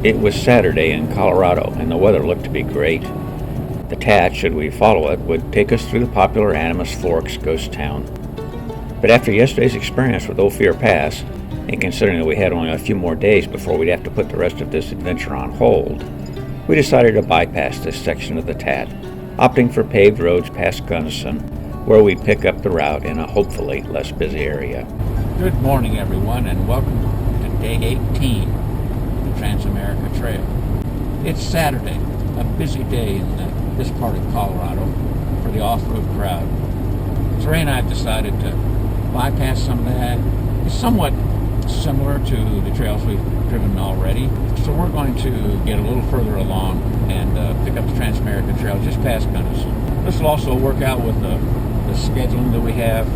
It was Saturday in Colorado, and the weather looked to be great. The TAT, should we follow it, would take us through the popular Animas Forks ghost town. But after yesterday's experience with Ophir Pass, and considering that we had only a few more days before we'd have to put the rest of this adventure on hold, we decided to bypass this section of the TAT, opting for paved roads past Gunnison, where we'd pick up the route in a hopefully less busy area. Good morning, everyone, and welcome to Day 18 of the TransAmerica Trail. It's Saturday, a busy day in this part of Colorado for the off-road crowd. Ray and I have decided to bypass some of that. It's somewhat similar to the trails we've driven already, so we're going to get a little further along and pick up the TransAmerica Trail just past Gunnison. This will also work out with the scheduling that we have.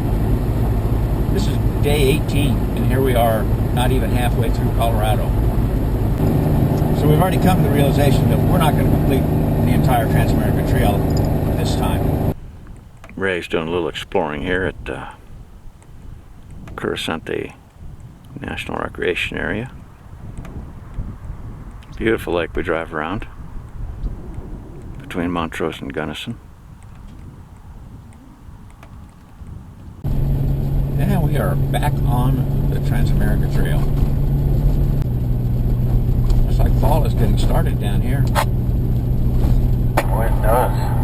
This is Day 18, and here we are not even halfway through Colorado. So we've already come to the realization that we're not going to complete the entire TransAmerica Trail this time. Ray's doing a little exploring here at Crescente National Recreation Area. Beautiful lake we drive around between Montrose and Gunnison. And we are back on the TransAmerica Trail. Looks like fall is getting started down here. Boy, it does.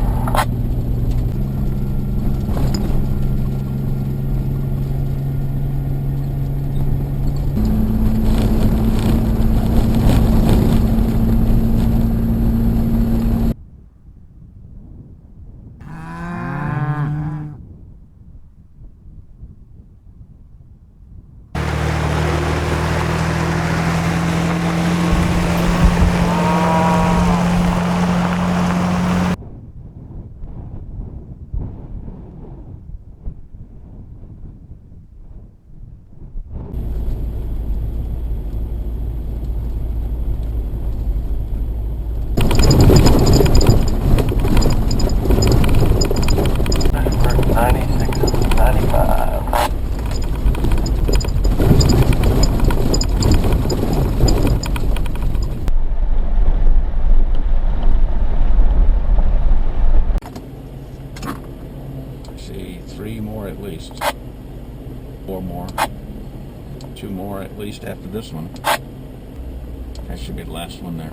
Two more at least after this one. That should be the last one there.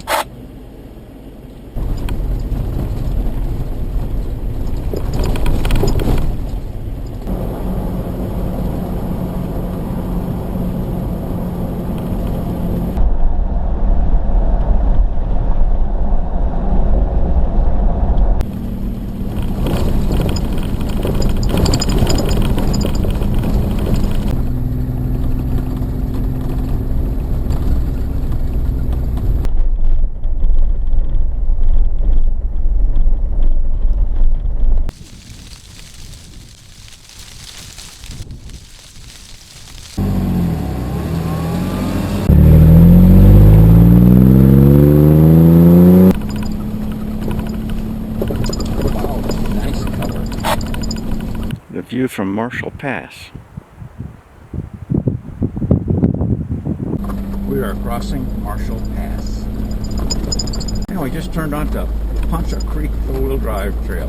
View from Marshall Pass. We are crossing Marshall Pass. And we just turned onto Poncha Creek four-wheel drive trail.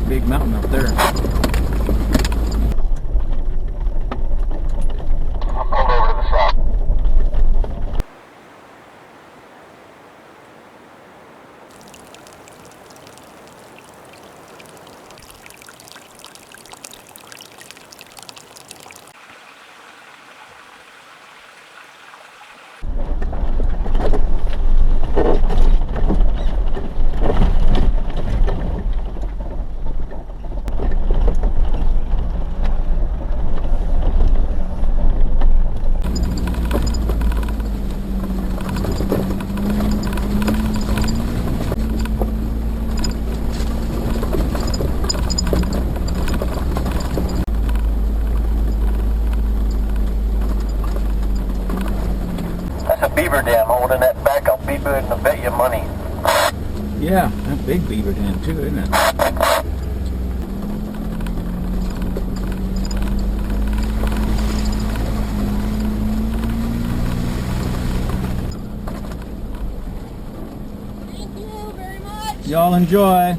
Big mountain up there. Beaver dam holding that back. I'll be good and I'll bet you money. Yeah, that big beaver dam too, isn't it? Y'all enjoy.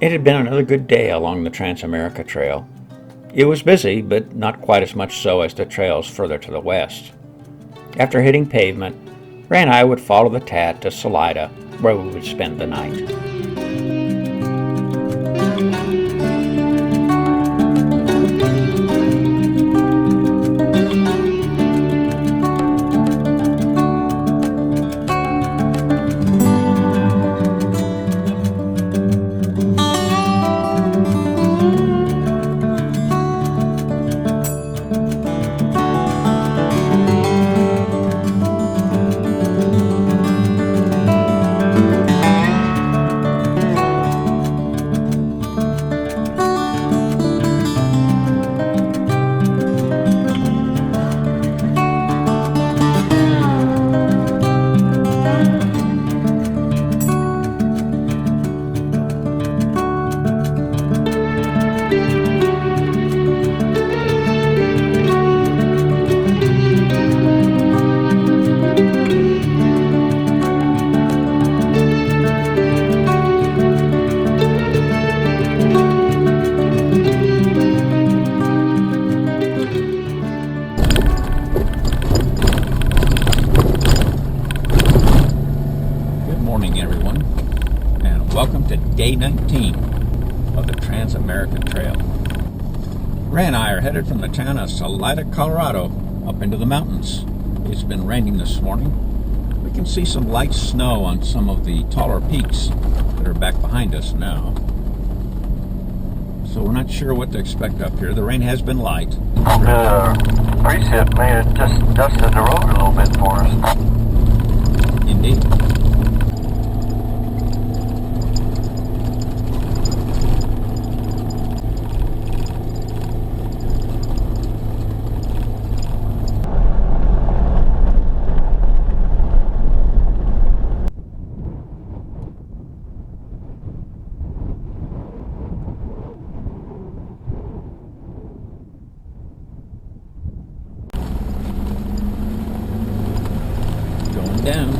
It had been another good day along the TransAmerica Trail. It was busy, but not quite as much so as the trails further to the west. After hitting pavement, Ray and I would follow the TAT to Salida, where we would spend the night. Day 19 of the TransAmerica Trail. Ray and I are headed from the town of Salida, Colorado, up into the mountains. It's been raining this morning. We can see some light snow on some of the taller peaks that are back behind us now. So we're not sure what to expect up here. The rain has been light. The precip may have just dusted the road a little bit for us. Indeed. Down.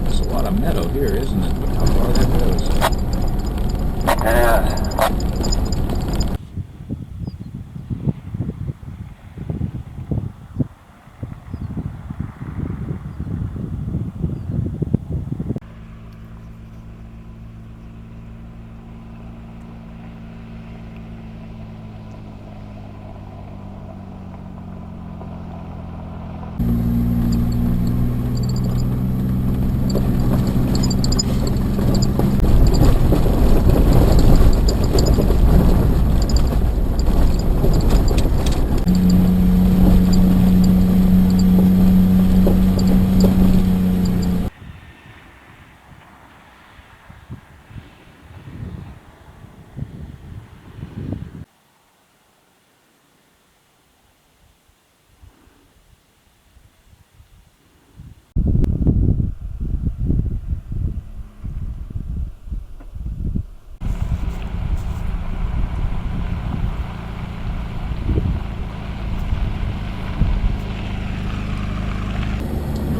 There's a lot of meadow here, isn't it? Look how far that goes. Yeah.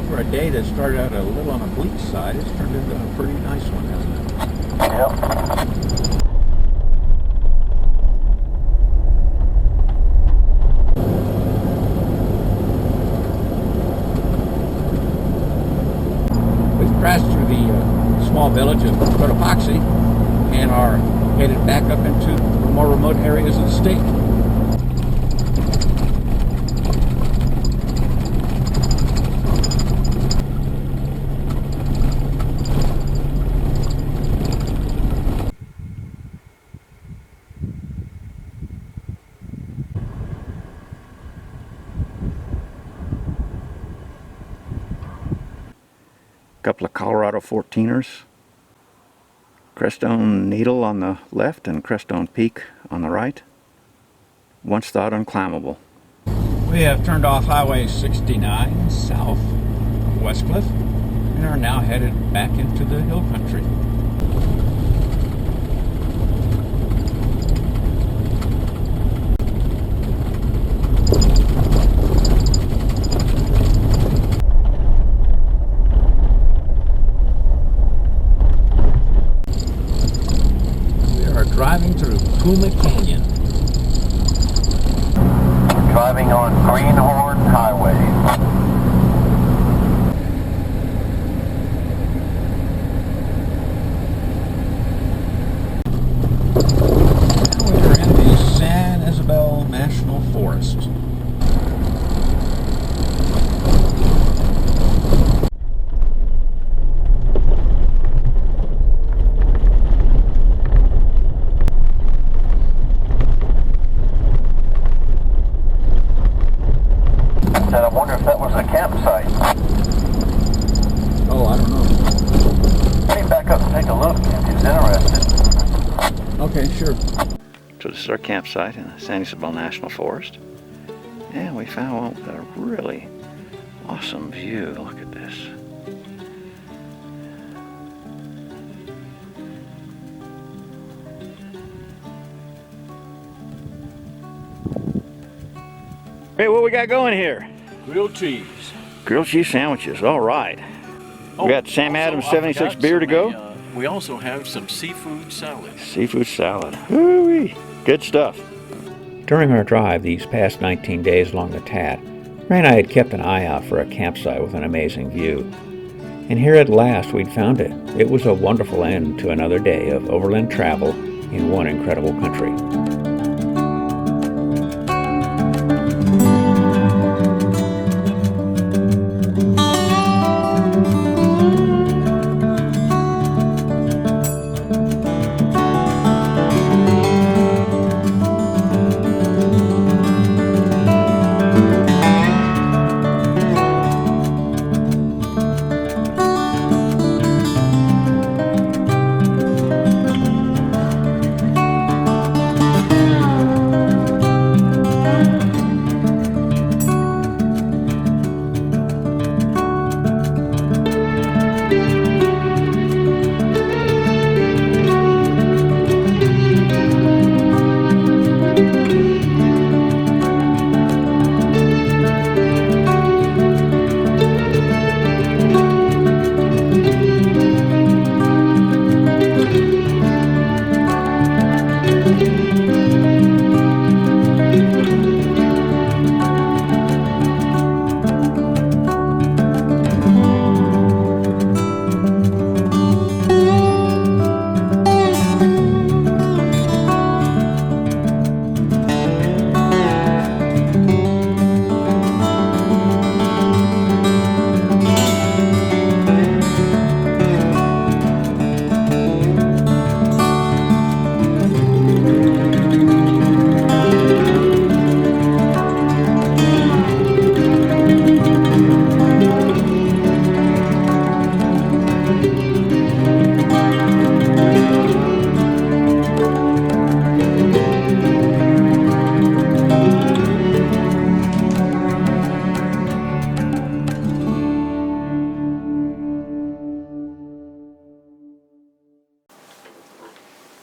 For a day that started out a little on a bleak side, it's turned into a pretty nice one, hasn't it? Yep. We've crashed through the small village of Cotopaxi and are headed back up into the more remote areas of the state. Couple of Colorado 14ers Crestone Needle on the left and Crestone Peak on the right. Once thought unclimbable. We have turned off Highway 69 south of Westcliff and are now headed back into the hill country. We are driving through Puma Canyon. We're driving on Greenhorn Highway. We're in the San Isabel National Forest. Said, I wonder if that was a campsite. Oh, I don't know. Let me back up and take a look if he's interested. Okay, sure. So this is our campsite in the San Isabel National Forest. And we found a really awesome view. Look at this. Hey, what we got going here? Grilled cheese. Grilled cheese sandwiches, all right. We got Sam also, Adams I 76 forgot beer to go. we also have some seafood salad. Seafood salad. Woo-wee. Good stuff. During our drive these past 19 days along the Tat, Ray and I had kept an eye out for a campsite with an amazing view. And here at last we'd found it. It was a wonderful end to another day of overland travel in one incredible country.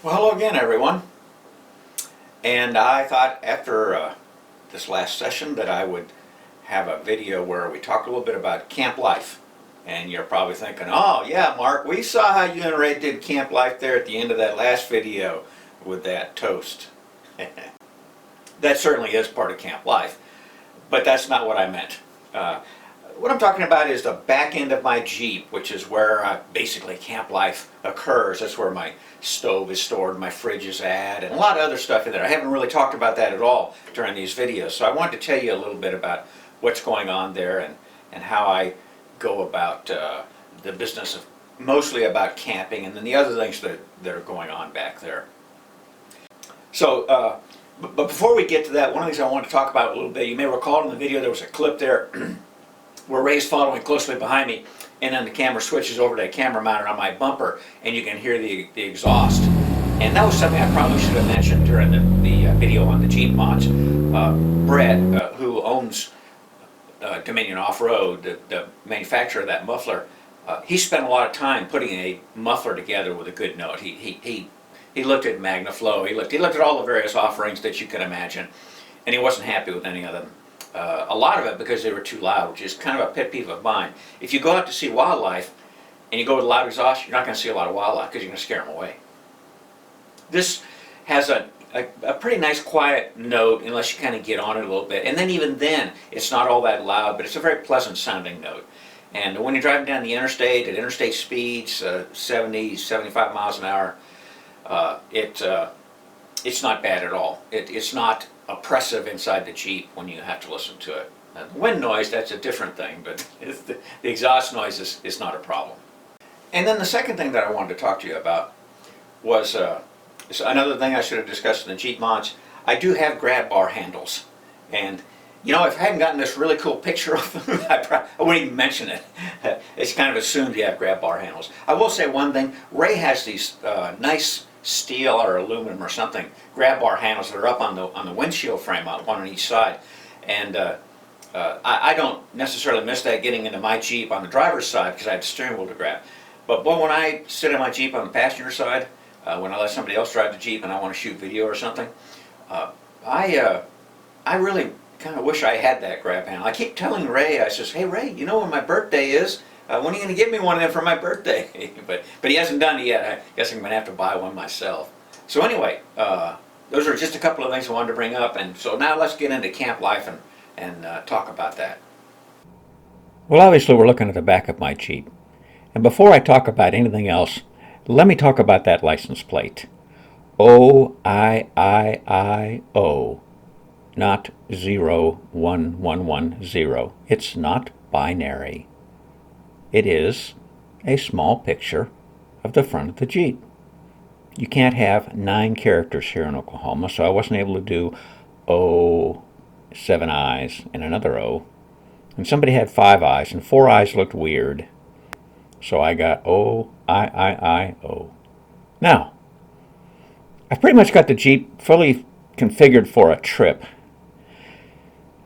Well, hello again, everyone. And I thought after this last session that I would have a video where we talk a little bit about camp life. And you're probably thinking, oh yeah, Mark, we saw how you and Ray did camp life there at the end of that last video with that toast. That certainly is part of camp life, but that's not what I meant. What I'm talking about is the back end of my Jeep, which is where basically camp life occurs. That's where my stove is stored, my fridge is at, and a lot of other stuff in there. I haven't really talked about that at all during these videos, so I wanted to tell you a little bit about what's going on there and how I go about the business of mostly about camping and then the other things that are going on back there. So, but before we get to that, one of the things I want to talk about a little bit, you may recall in the video there was a clip there where Ray's following closely behind me, and then the camera switches over to a camera mounted on my bumper, and you can hear the exhaust. And that was something I probably should have mentioned during the video on the Jeep mods. Brett, who owns Dominion Off-Road, the manufacturer of that muffler, he spent a lot of time putting a muffler together with a good note. He looked at MagnaFlow, he looked at all the various offerings that you could imagine, and he wasn't happy with any of them. A lot of it because they were too loud, which is kind of a pet peeve of mine. If you go out to see wildlife and you go with loud exhaust, you're not going to see a lot of wildlife because you're going to scare them away. This has a pretty nice quiet note unless you kind of get on it a little bit, and then even then it's not all that loud, but it's a very pleasant sounding note. And when you're driving down the interstate at interstate speeds, 70, 75 miles an hour, it's not bad at all. It's not oppressive inside the Jeep when you have to listen to it. The wind noise, that's a different thing, but the exhaust noise is not a problem. And then the second thing that I wanted to talk to you about was another thing I should have discussed in the Jeep mods. I do have grab bar handles, and you know, if I hadn't gotten this really cool picture of them, I wouldn't even mention it. It's kind of assumed you have grab bar handles. I will say one thing, Ray has these nice steel or aluminum or something grab bar handles that are up on the windshield frame, one on each side. And I don't necessarily miss that getting into my Jeep on the driver's side because I have the steering wheel to grab. But boy, when I sit in my Jeep on the passenger side, when I let somebody else drive the Jeep and I want to shoot video or something, I really kind of wish I had that grab handle. I keep telling Ray, I says, hey Ray, you know when my birthday is? When are you going to give me one of them for my birthday? but he hasn't done it yet. I guess I'm going to have to buy one myself. So anyway, those are just a couple of things I wanted to bring up, and so now let's get into camp life and talk about that. Well, obviously we're looking at the back of my Jeep. And before I talk about anything else, let me talk about that license plate. O-I-I-I-O. Not 01110. It's not binary. It is a small picture of the front of the Jeep. You can't have 9 characters here in Oklahoma, so I wasn't able to do O, 7 eyes, and another O. And somebody had 5 eyes, and 4 eyes looked weird. So I got O-I-I-I-O. Now, I've pretty much got the Jeep fully configured for a trip.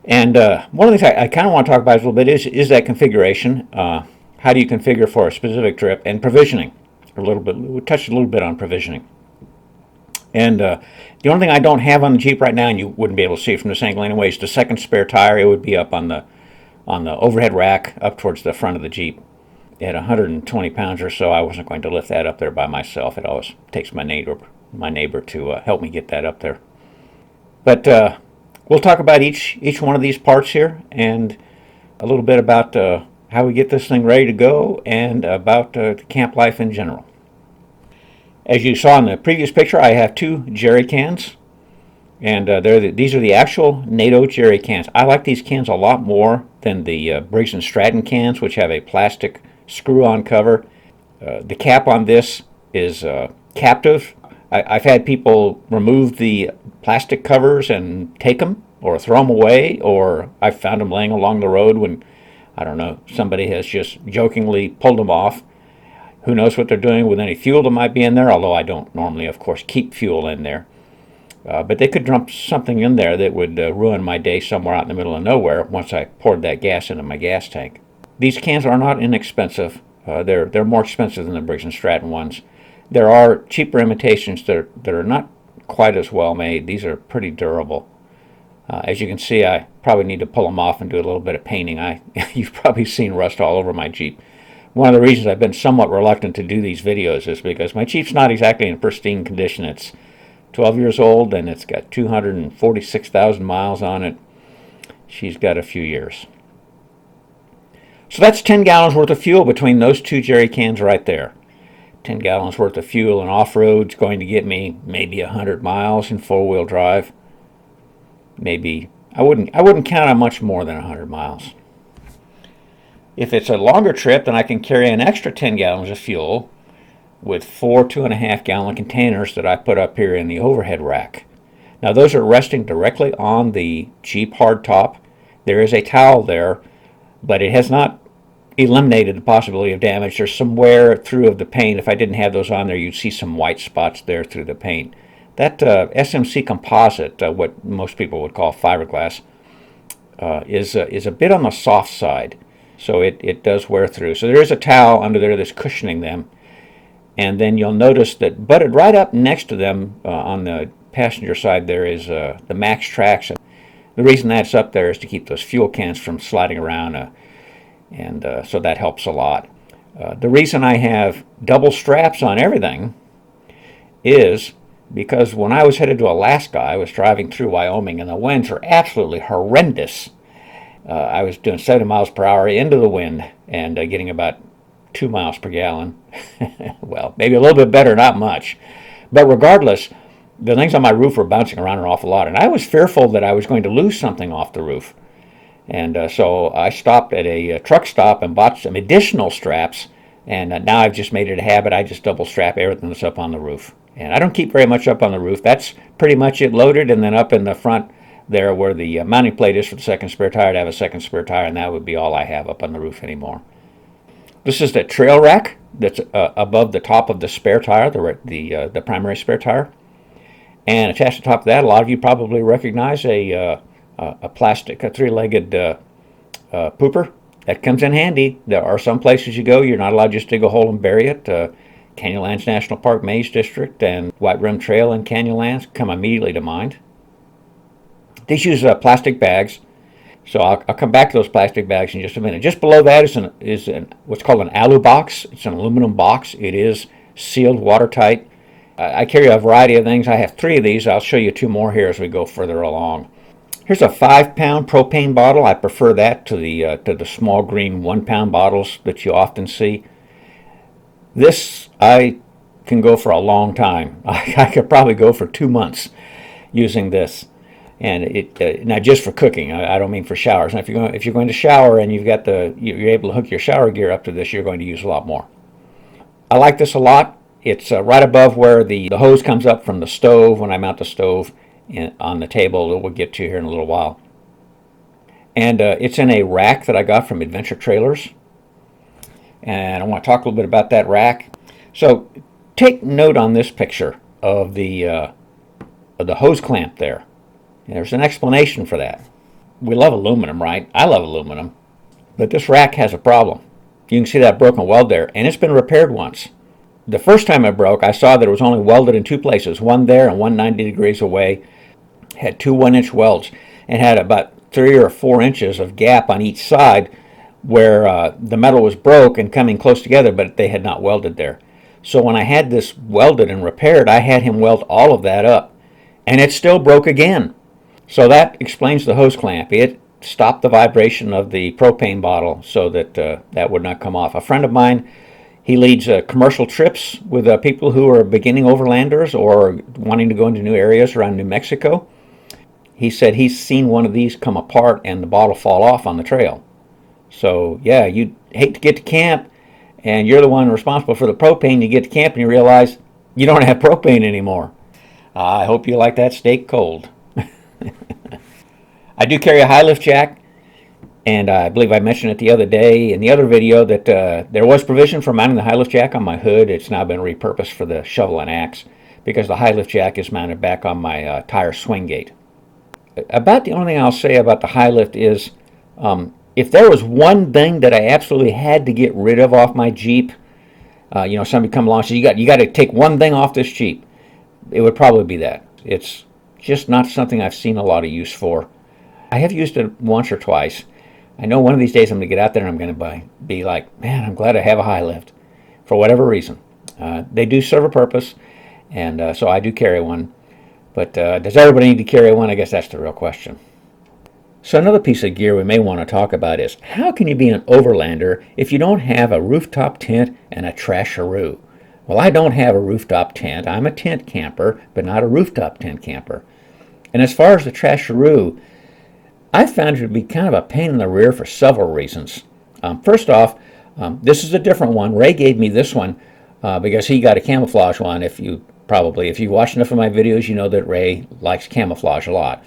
And one of the things I kind of want to talk about a little bit is that configuration. How do you configure for a specific trip, and provisioning? A little bit. We touched a little bit on provisioning. And the only thing I don't have on the Jeep right now, and you wouldn't be able to see it from this angle anyway, is the second spare tire. It would be up on the overhead rack up towards the front of the Jeep. At 120 pounds or so, I wasn't going to lift that up there by myself. It always takes my neighbor to help me get that up there. But we'll talk about each one of these parts here, and a little bit about how we get this thing ready to go, and about camp life in general. As you saw in the previous picture, I have 2 jerry cans, and these are the actual NATO jerry cans. I like these cans a lot more than the Briggs & Stratton cans, which have a plastic screw-on cover. The cap on this is captive. I've had people remove the plastic covers and take them or throw them away, or I've found them laying along the road when, I don't know, somebody has just jokingly pulled them off. Who knows what they're doing with any fuel that might be in there, although I don't normally, of course, keep fuel in there. But they could dump something in there that would ruin my day somewhere out in the middle of nowhere once I poured that gas into my gas tank. These cans are not inexpensive. They're more expensive than the Briggs & Stratton ones. There are cheaper imitations that are not quite as well made. These are pretty durable. As you can see, I probably need to pull them off and do a little bit of painting. You've probably seen rust all over my Jeep. One of the reasons I've been somewhat reluctant to do these videos is because my Jeep's not exactly in pristine condition. It's 12 years old and it's got 246,000 miles on it. She's got a few years. So that's 10 gallons worth of fuel between those 2 jerry cans right there. 10 gallons worth of fuel in off-road's going to get me maybe 100 miles in 4-wheel drive. Maybe, I wouldn't count on much more than 100 miles. If it's a longer trip, then I can carry an extra 10 gallons of fuel with 4 2.5 gallon containers that I put up here in the overhead rack. Now those are resting directly on the Jeep hardtop. There is a towel there but it has not eliminated the possibility of damage. There's some wear through of the paint. If I didn't have those on there, you'd see some white spots there through the paint. That SMC composite, what most people would call fiberglass, is a bit on the soft side, so it does wear through. So there is a towel under there that's cushioning them, and then you'll notice that butted right up next to them on the passenger side there is the Max Tracks. The reason that's up there is to keep those fuel cans from sliding around, and so that helps a lot. The reason I have double straps on everything is because when I was headed to Alaska, I was driving through Wyoming, and the winds are absolutely horrendous. I was doing 70 miles per hour into the wind and getting about 2 miles per gallon. Well, maybe a little bit better, not much. But regardless, the things on my roof were bouncing around an awful lot, and I was fearful that I was going to lose something off the roof. And so I stopped at a truck stop and bought some additional straps, and now I've just made it a habit. I just double strap everything that's up on the roof. And I don't keep very much up on the roof. That's pretty much it loaded, and then up in the front there where the mounting plate is for the second spare tire, to have a second spare tire, and that would be all I have up on the roof anymore. This is the trail rack that's above the top of the spare tire, the primary spare tire. And attached to the top of that, a lot of you probably recognize a plastic, a three-legged pooper. That comes in handy. There are some places you go, you're not allowed to just dig a hole and bury it. Canyonlands National Park Maze District and White Rim Trail in Canyonlands come immediately to mind. These use plastic bags, so I'll come back to those plastic bags in just a minute. Just below that is what's called an alu box. It's an aluminum box. It is sealed, watertight. I carry a variety of things. I have 3 of these. I'll show you 2 more here as we go further along. Here's a 5-pound propane bottle. I prefer that to the small green 1-pound bottles that you often see. This I can go for a long time. I could probably go for 2 months using this, and it not just for cooking. I don't mean for showers. Now, if you're going to shower and you're able to hook your shower gear up to this, you're going to use a lot more. I like this a lot. It's right above where the hose comes up from the stove when I mount the stove on the table that we'll get to here in a little while. And it's in a rack that I got from Adventure Trailers. And I want to talk a little bit about that rack. So take note on this picture of the hose clamp there. And there's an explanation for that. We love aluminum, right? I love aluminum. But this rack has a problem. You can see that broken weld there, and it's been repaired once. The first time it broke, I saw that it was only welded in 2 places, one there and one 90 degrees away. Had 2 1-inch welds and had about 3 or 4 inches of gap on each side where the metal was broke and coming close together, but they had not welded there. So when I had this welded and repaired, I had him weld all of that up, and it still broke again. So that explains the hose clamp. It stopped the vibration of the propane bottle so that that would not come off. A friend of mine, he leads commercial trips with people who are beginning overlanders or wanting to go into new areas around New Mexico. He said he's seen one of these come apart and the bottle fall off on the trail. So yeah, you'd hate to get to camp and you're the one responsible for the propane. You get to camp and you realize you don't have propane anymore. I hope you like that steak cold. I do carry a high lift jack, and I believe I mentioned it the other day in the other video that there was provision for mounting the high lift jack on my hood. It's now been repurposed for the shovel and axe because the high lift jack is mounted back on my tire swing gate. About the only thing I'll say about the high lift is if there was one thing that I absolutely had to get rid of off my Jeep, somebody come along and says, you got to take one thing off this Jeep, it would probably be that. It's just not something I've seen a lot of use for. I have used it once or twice. I know one of these days I'm going to get out there and I'm going to be like, man, I'm glad I have a high lift for whatever reason. They do serve a purpose, and so I do carry one. But does everybody need to carry one? I guess that's the real question. So another piece of gear we may want to talk about is how can you be an overlander if you don't have a rooftop tent and a trasharoo? Well, I don't have a rooftop tent. I'm a tent camper, but not a rooftop tent camper. And as far as the trasharoo, I found it to be kind of a pain in the rear for several reasons. First off, this is a different one. Ray gave me this one because he got a camouflage one. If you watched enough of my videos, you know that Ray likes camouflage a lot.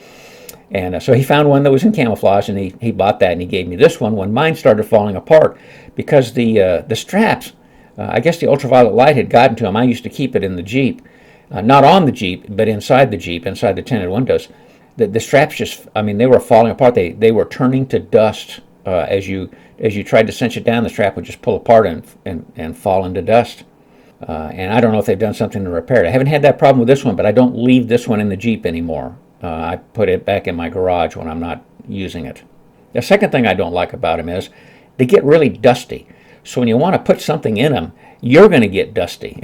And so he found one that was in camouflage, and he bought that, and he gave me this one when mine started falling apart because the straps, I guess the ultraviolet light had gotten to them. I used to keep it in the Jeep, not on the Jeep, but inside the Jeep, inside the tinted windows. The straps just, I mean, they were falling apart. They were turning to dust as you tried to cinch it down. The strap would just pull apart and fall into dust. And I don't know if they've done something to repair it. I haven't had that problem with this one, but I don't leave this one in the Jeep anymore. I put it back in my garage when I'm not using it. The second thing I don't like about them is they get really dusty. So when you want to put something in them, you're going to get dusty.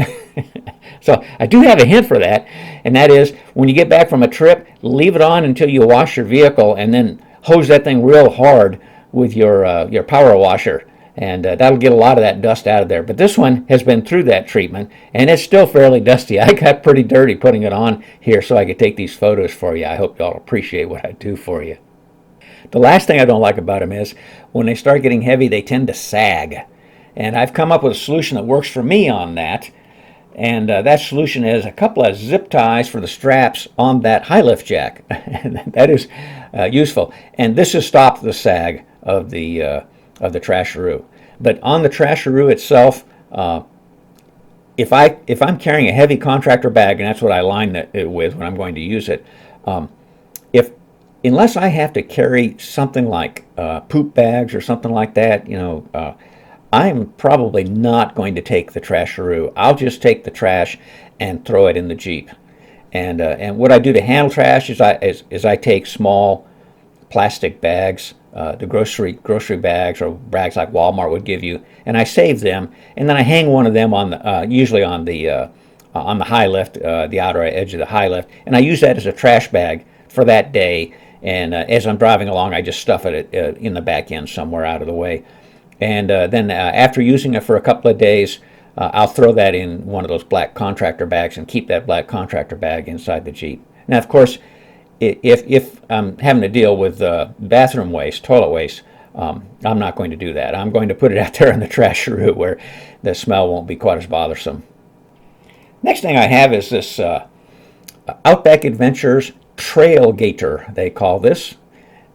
So I do have a hint for that, and that is when you get back from a trip, leave it on until you wash your vehicle, and then hose that thing real hard with your power washer, and that'll get a lot of that dust out of there. But this one has been through that treatment, and it's still fairly dusty. I got pretty dirty putting it on here so I could take these photos for you. I hope y'all appreciate what I do for you. The last thing I don't like about them is when they start getting heavy, they tend to sag. And I've come up with a solution that works for me on that. And that solution is a couple of zip ties for the straps on that high lift jack. That is useful. And this has stopped the sag of the Trasharoo. But on the Trasharoo itself, if I'm carrying a heavy contractor bag, and that's what I line it with when I'm going to use it, unless I have to carry something like poop bags or something like that, I'm probably not going to take the Trasharoo. I'll just take the trash and throw it in the Jeep. And what I do to handle trash is I take small plastic bags, the grocery bags or bags like Walmart would give you, and I save them, and then I hang one of them on the usually on the high lift, the outer edge of the high lift, and I use that as a trash bag for that day. And as I'm driving along, I just stuff it in the back end somewhere out of the way. And then after using it for a couple of days, I'll throw that in one of those black contractor bags and keep that black contractor bag inside the Jeep. Now, of course, if I'm having to deal with bathroom waste, toilet waste, I'm not going to do that. I'm going to put it out there in the Trasharoo where the smell won't be quite as bothersome. Next thing I have is this Outback Adventures Trail Gator, they call this.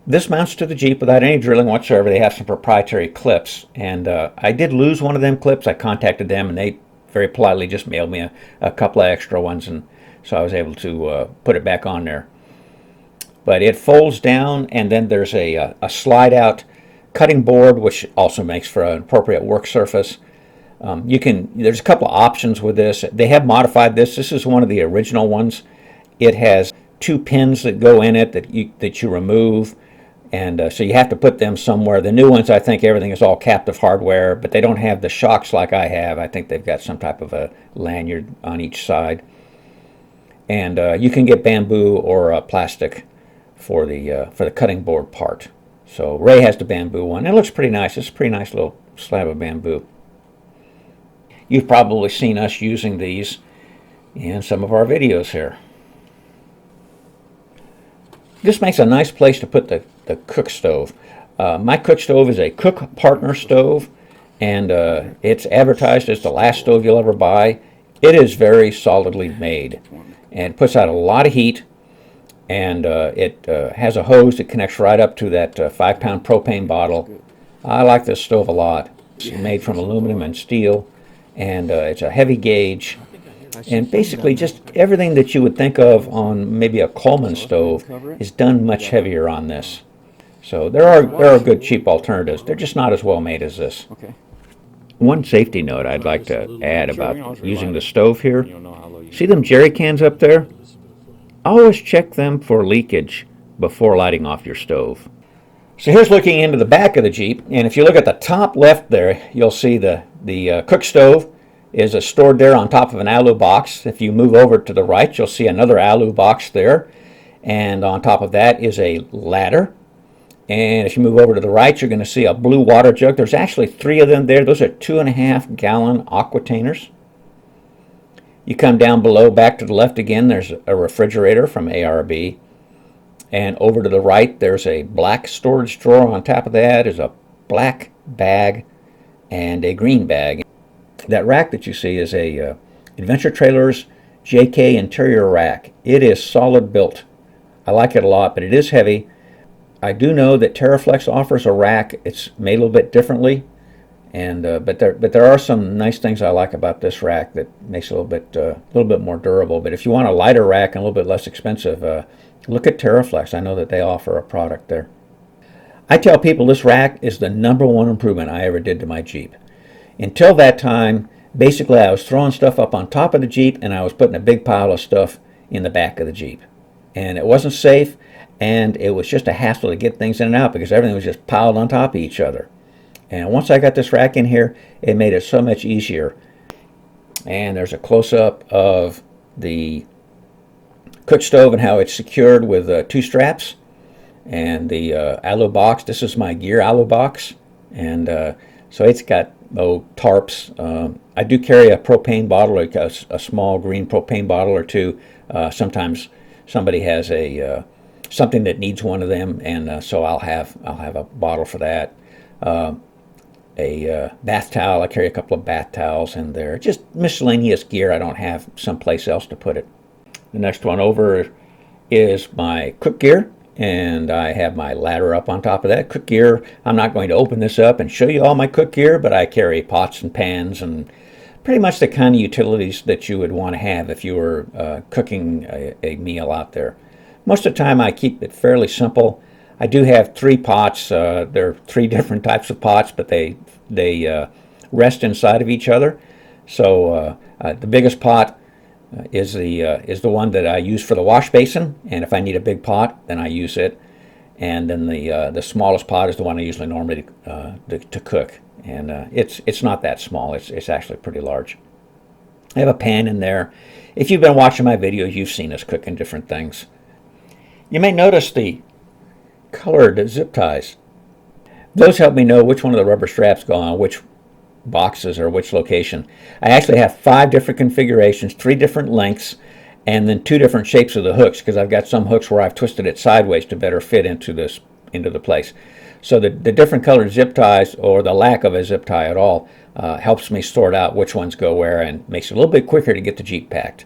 This mounts to the Jeep without any drilling whatsoever. They have some proprietary clips, and I did lose one of them clips. I contacted them, and they very politely just mailed me a couple of extra ones, and so I was able to put it back on there. But it folds down, and then there's a slide-out cutting board, which also makes for an appropriate work surface. There's a couple of options with this. They have modified this. This is one of the original ones. It has 2 pins that go in it that you remove. And so you have to put them somewhere. The new ones, I think everything is all captive hardware, but they don't have the shocks like I have. I think they've got some type of a lanyard on each side. And you can get bamboo or plastic for the cutting board part. So Ray has the bamboo one. It looks pretty nice. It's a pretty nice little slab of bamboo. You've probably seen us using these in some of our videos here. This makes a nice place to put the cook stove. My cook stove is a Cook Partner stove, and it's advertised as the last stove you'll ever buy. It is very solidly made and puts out a lot of heat, and it has a hose that connects right up to that 5-pound propane bottle. I like this stove a lot. It's made from aluminum and steel, and it's a heavy gauge. And basically just everything that you would think of on maybe a Coleman stove is done much heavier on this. So there are good cheap alternatives. They're just not as well made as this. One safety note I'd like to add about using the stove here. See them jerry cans up there? Always check them for leakage before lighting off your stove. So here's looking into the back of the Jeep, and if you look at the top left there, you'll see the cook stove is stored there on top of an alu box. If you move over to the right, you'll see another alu box there, and on top of that is a ladder. And if you move over to the right, you're going to see a blue water jug. There's actually 3 of them there. Those are 2.5-gallon aquatainers. You come down below, back to the left again, there's a refrigerator from ARB. And over to the right, there's a black storage drawer. On top of that is a black bag and a green bag. That rack that you see is a Adventure Trailers JK interior rack. It is solid built. I like it a lot, but it is heavy. I do know that TerraFlex offers a rack. It's made a little bit differently, and but there are some nice things I like about this rack that makes it a little bit more durable. But if you want a lighter rack and a little bit less expensive, look at TerraFlex. I know that they offer a product there. I tell people this rack is the #1 improvement I ever did to my Jeep. Until that time, basically I was throwing stuff up on top of the Jeep and I was putting a big pile of stuff in the back of the Jeep. And it wasn't safe, and it was just a hassle to get things in and out because everything was just piled on top of each other. And once I got this rack in here, it made it so much easier. And there's a close-up of the cook stove and how it's secured with 2 straps. And the alu box, this is my gear alu box. And so it's got tarps. I do carry a propane bottle, a small green propane bottle or 2. Sometimes somebody has something that needs one of them, and so I'll have a bottle for that. A bath towel. I carry a couple of bath towels in there. Just miscellaneous gear. I don't have someplace else to put it. The next one over is my cook gear, and I have my ladder up on top of that. Cook gear, I'm not going to open this up and show you all my cook gear, but I carry pots and pans and pretty much the kind of utilities that you would want to have if you were cooking a meal out there. Most of the time I keep it fairly simple. I do have 3 pots. There are 3 different types of pots, but they rest inside of each other. So the biggest pot is the one that I use for the wash basin, and if I need a big pot, then I use it. And then the smallest pot is the one I usually normally to cook, and it's not that small. It's actually pretty large. I have a pan in there. If you've been watching my videos, you've seen us cooking different things. You may notice the colored zip ties. Those help me know which one of the rubber straps go on which boxes or which location. I actually have 5 different configurations, 3 different lengths, and then 2 different shapes of the hooks, because I've got some hooks where I've twisted it sideways to better fit into the place. So the different colored zip ties, or the lack of a zip tie at all, helps me sort out which ones go where and makes it a little bit quicker to get the Jeep packed.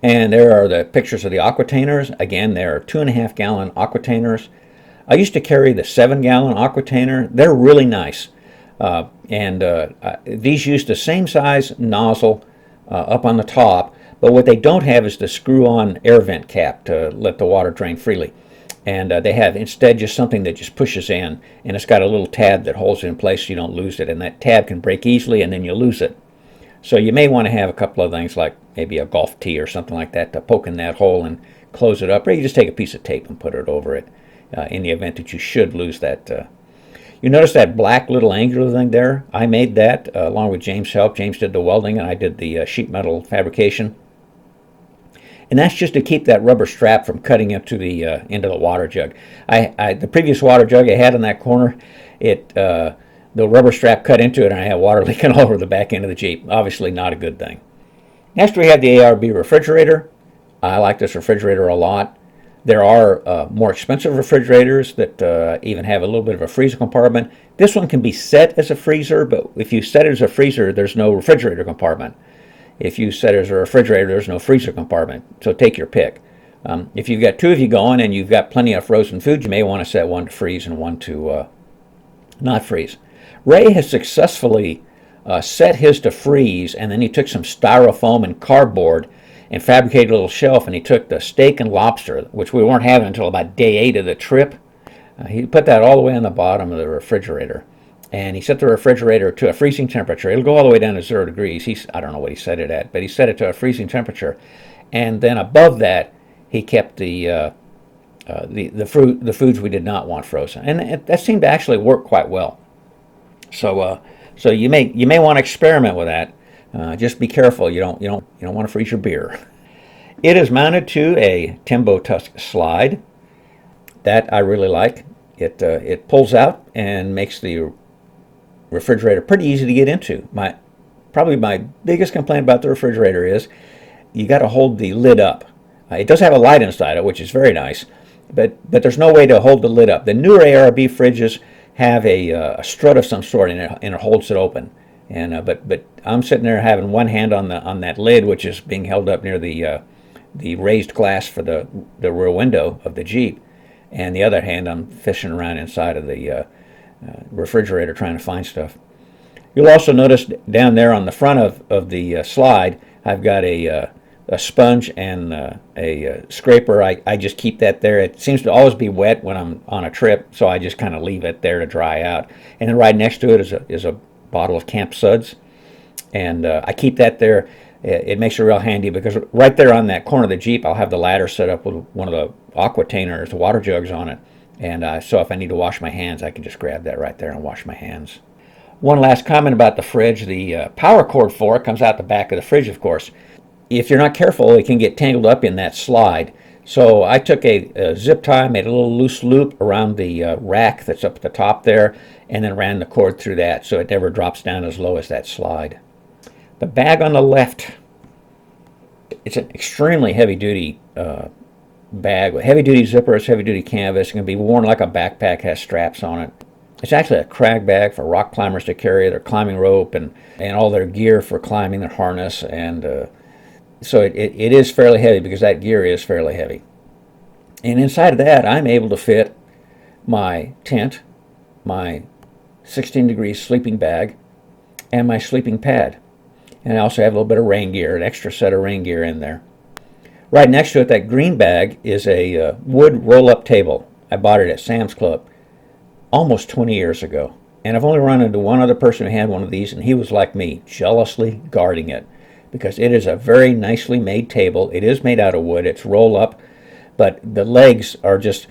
And there are the pictures of the aquatainers. Again, there are 2.5 gallon aquatainers. I used to carry the 7 gallon aquatainer. They're really nice. These use the same size nozzle up on the top, but what they don't have is the screw-on air vent cap to let the water drain freely. And they have instead just something that just pushes in, and it's got a little tab that holds it in place so you don't lose it, and that tab can break easily and then you lose it. So you may want to have a couple of things like maybe a golf tee or something like that to poke in that hole and close it up, or you just take a piece of tape and put it over it in the event that you should lose that. You notice that black little angular thing there? I made that along with James' help. James did the welding and I did the sheet metal fabrication. And that's just to keep that rubber strap from cutting into the water jug. The previous water jug I had in that corner, the rubber strap cut into it and I had water leaking all over the back end of the Jeep. Obviously not a good thing. Next we have the ARB refrigerator. I like this refrigerator a lot. There are more expensive refrigerators that even have a little bit of a freezer compartment. This one can be set as a freezer, but if you set it as a freezer, there's no refrigerator compartment. If you set it as a refrigerator, there's no freezer compartment. So take your pick. If you've got 2 of you going and you've got plenty of frozen food, you may want to set one to freeze and one to not freeze. Ray has successfully set his to freeze, and then he took some styrofoam and cardboard and fabricated a little shelf, and he took the steak and lobster, which we weren't having until about day 8 of the trip. He put that all the way on the bottom of the refrigerator, and he set the refrigerator to a freezing temperature. It'll go all the way down to 0 degrees. I don't know what he set it at, but he set it to a freezing temperature, and then above that he kept the foods we did not want frozen, and that seemed to actually work quite well. So you may want to experiment with that. Just be careful. You don't want to freeze your beer. It is mounted to a Timbo Tusk slide. That I really like. It pulls out and makes the refrigerator pretty easy to get into. Probably my biggest complaint about the refrigerator is you got to hold the lid up. It does have a light inside it, which is very nice, but there's no way to hold the lid up. The newer ARB fridges have a strut of some sort, and it holds it open. And but I'm sitting there having one hand on that lid, which is being held up near the the raised glass for the rear window of the Jeep, and the other hand I'm fishing around inside of the refrigerator trying to find stuff. You'll also notice down there on the front of the slide, I've got a sponge and a scraper. I just keep that there. It seems to always be wet when I'm on a trip, so I just kind of leave it there to dry out. And then right next to it is a bottle of Camp Suds, and I keep that there. It makes it real handy because right there on that corner of the Jeep, I'll have the ladder set up with one of the aquatainers, the water jugs on it. And so if I need to wash my hands, I can just grab that right there and wash my hands. One last comment about the fridge. The power cord for it comes out the back of the fridge, of course. If you're not careful, it can get tangled up in that slide. So I took a zip tie, made a little loose loop around the rack that's up at the top there, and then ran the cord through that so it never drops down as low as that slide. The bag on the left, it's an extremely heavy-duty bag with heavy-duty zippers, heavy-duty canvas. It can be worn like a backpack, has straps on it. It's actually a crag bag for rock climbers to carry their climbing rope and all their gear for climbing, their harness. And so it is fairly heavy because that gear is fairly heavy. And inside of that, I'm able to fit my tent, my 16-degree sleeping bag, and my sleeping pad. And I also have a little bit of rain gear, an extra set of rain gear in there. Right next to it, that green bag, is a wood roll-up table. I bought it at Sam's Club almost 20 years ago. And I've only run into one other person who had one of these, and he was like me, jealously guarding it. Because it is a very nicely made table. It is made out of wood. It's roll-up, but the legs are just...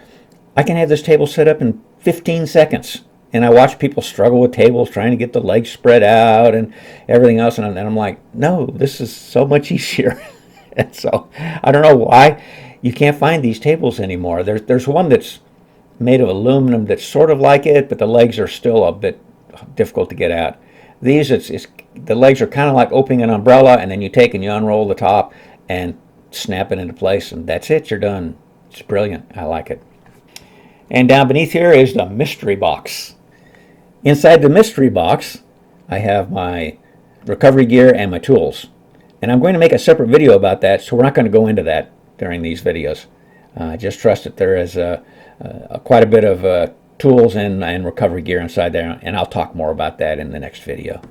I can have this table set up in 15 seconds. And I watch people struggle with tables, trying to get the legs spread out and everything else. And I'm like, no, this is so much easier. And so I don't know why you can't find these tables anymore. There's one that's made of aluminum that's sort of like it, but the legs are still a bit difficult to get out. These, the legs are kind of like opening an umbrella, and then you take and you unroll the top and snap it into place, and that's it. You're done. It's brilliant. I like it. And down beneath here is the mystery box. Inside the mystery box, I have my recovery gear and my tools. And I'm going to make a separate video about that, so we're not going to go into that during these videos. Just trust that there is quite a bit of tools and recovery gear inside there, and I'll talk more about that in the next video.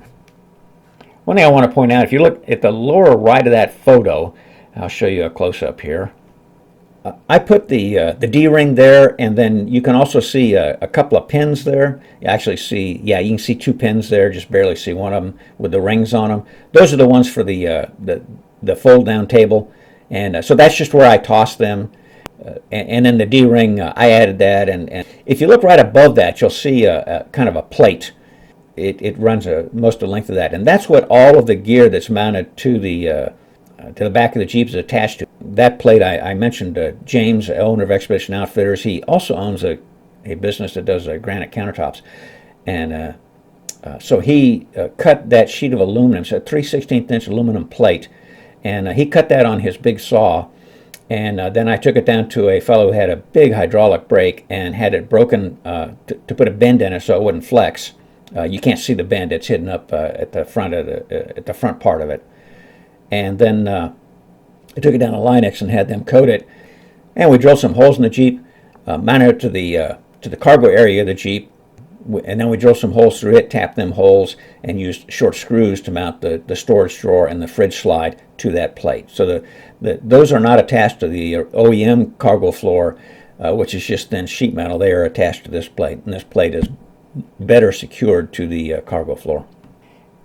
One thing I want to point out, if you look at the lower right of that photo, I'll show you a close-up here. I put the D-ring there, and then you can also see a couple of pins there. You actually see, yeah, you can see two pins there, just barely see one of them with the rings on them. Those are the ones for the fold-down table, and so that's just where I toss them. And then the D-ring, I added that, and if you look right above that, you'll see a kind of a plate. It runs most of the length of that, and that's what all of the gear that's mounted to the back of the Jeep is attached to. That plate, I mentioned James, owner of Expedition Outfitters. He also owns a business that does granite countertops, and so he cut that sheet of aluminum, it's a 3/16" aluminum plate, and he cut that on his big saw. And then I took it down to a fellow who had a big hydraulic brake and had it broken to put a bend in it so it wouldn't flex. You can't see the bend; it's hidden up at the front of at the front part of it. And then I took it down to Linex and had them coat it. And we drilled some holes in the Jeep, mounted it to the cargo area of the Jeep, and then we drilled some holes through it, tapped them holes, and used short screws to mount the storage drawer and the fridge slide to that plate. So those are not attached to the OEM cargo floor, which is just thin sheet metal. They are attached to this plate, and this plate is better secured to the cargo floor.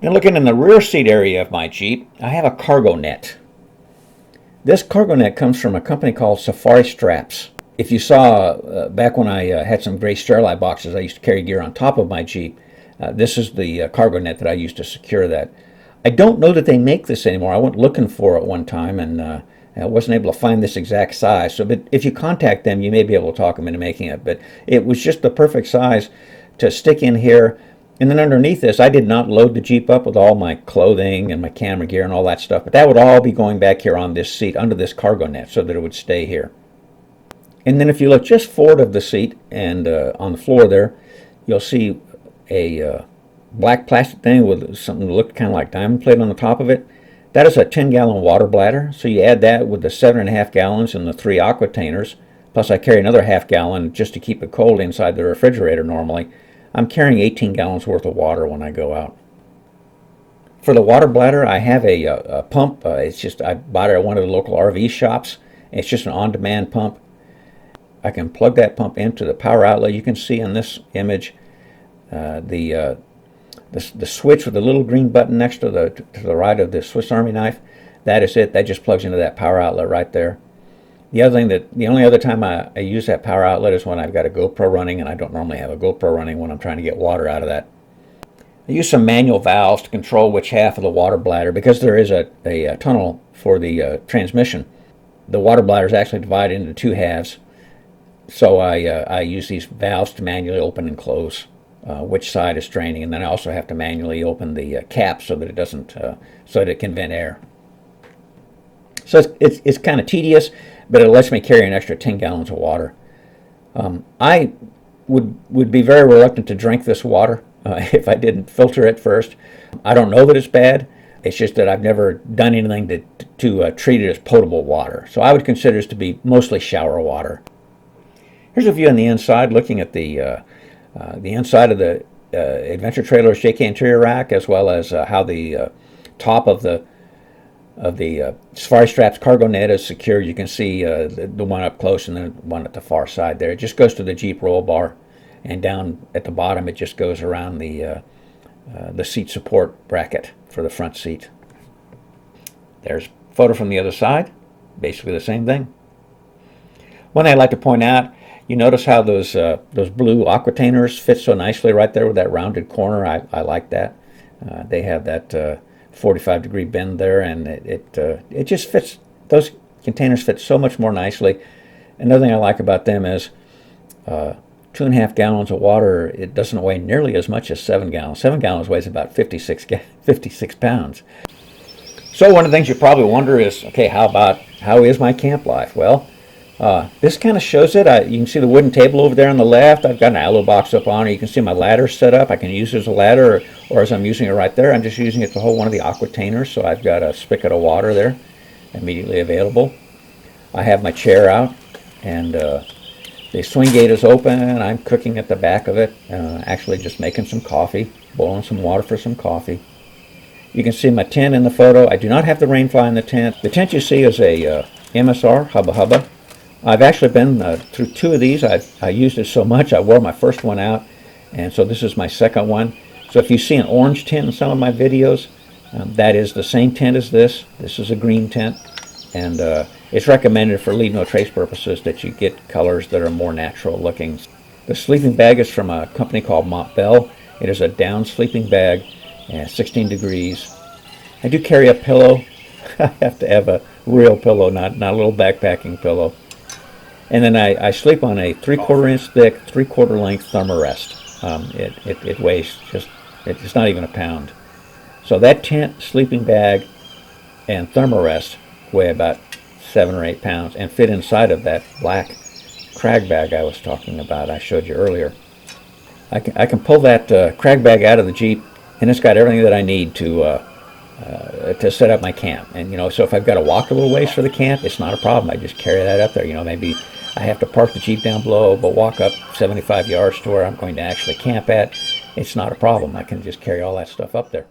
Then looking in the rear seat area of my Jeep, I have a cargo net. This cargo net comes from a company called Safari Straps. If you saw back when I had some gray Sterilite boxes, I used to carry gear on top of my Jeep. This is the cargo net that I used to secure that. I don't know that they make this anymore. I went looking for it one time, and I wasn't able to find this exact size. So, but if you contact them, you may be able to talk them into making it. But it was just the perfect size to stick in here. And then underneath this, I did not load the Jeep up with all my clothing and my camera gear and all that stuff, but that would all be going back here on this seat under this cargo net so that it would stay here. And then if you look just forward of the seat and on the floor there, you'll see a black plastic thing with something that looked kind of like diamond plate on the top of it. That is a 10-gallon water bladder, so you add that with the 7.5 gallons and the 3 aquatainers, plus I carry another half gallon just to keep it cold inside the refrigerator normally. I'm carrying 18 gallons worth of water when I go out. For the water bladder, I have a pump. I bought it at one of the local RV shops. It's just an on-demand pump. I can plug that pump into the power outlet. You can see in this image the switch with the little green button next to the right of the Swiss Army knife. That is it. That just plugs into that power outlet right there. The only other time I use that power outlet is when I've got a GoPro running, and I don't normally have a GoPro running when I'm trying to get water out of that. I use some manual valves to control which half of the water bladder, because there is a tunnel for the transmission. The water bladder is actually divided into 2 halves, so I use these valves to manually open and close which side is draining, and then I also have to manually open the cap so that it doesn't, so that it can vent air. So it's kind of tedious, but it lets me carry an extra 10 gallons of water. I would be very reluctant to drink this water if I didn't filter it first. I don't know that it's bad. It's just that I've never done anything to treat it as potable water. So I would consider this to be mostly shower water. Here's a view on the inside, looking at the inside of the adventure trailer's JK interior rack, as well as how the top of the Safari Straps cargo net is secured. You can see the one up close and then one at the far side there. It just goes to the Jeep roll bar, and down at the bottom it just goes around the seat support bracket for the front seat. There's a photo from the other side, basically the same thing. One thing I'd like to point out, you notice how those blue aquatainers fit so nicely right there with that rounded corner. I like that. They have that 45-degree bend there, and it just fits. Those containers fit so much more nicely. Another thing I like about them is 2.5 gallons of water. It doesn't weigh nearly as much as 7 gallons. 7 gallons weighs about 56 pounds. So one of the things you probably wonder is, okay, how is my camp life? Well, this kind of shows it. You can see the wooden table over there on the left. I've got an aloe box up on it. You can see my ladder set up. I can use it as a ladder, or as I'm using it right there, I'm just using it to hold one of the aquatainers. So I've got a spigot of water there immediately available. I have my chair out, and the swing gate is open, and I'm cooking at the back of it, actually just making some coffee, boiling some water for some coffee. You can see my tent in the photo. I do not have the rainfly in the tent. The tent you see is a MSR, Hubba Hubba. I've actually been through 2 of these. I used it so much I wore my first one out, and so this is my second one. So if you see an orange tent in some of my videos, that is the same tent as this. This is a green tent, and it's recommended for leave no trace purposes that you get colors that are more natural looking. The sleeping bag is from a company called Montbell. It is a down sleeping bag, 16 degrees. I do carry a pillow. I have to have a real pillow, not a little backpacking pillow. And then I sleep on a 3/4 inch thick, 3/4 length thermarest. It weighs it's not even a pound. So that tent, sleeping bag, and thermarest weigh about 7 or 8 pounds and fit inside of that black crag bag I was talking about, I showed you earlier. I can pull that crag bag out of the Jeep, and it's got everything that I need to set up my camp. And so if I've got to walk a little ways for the camp, it's not a problem. I just carry that up there. Maybe I have to park the Jeep down below, but walk up 75 yards to where I'm going to actually camp at. It's not a problem. I can just carry all that stuff up there.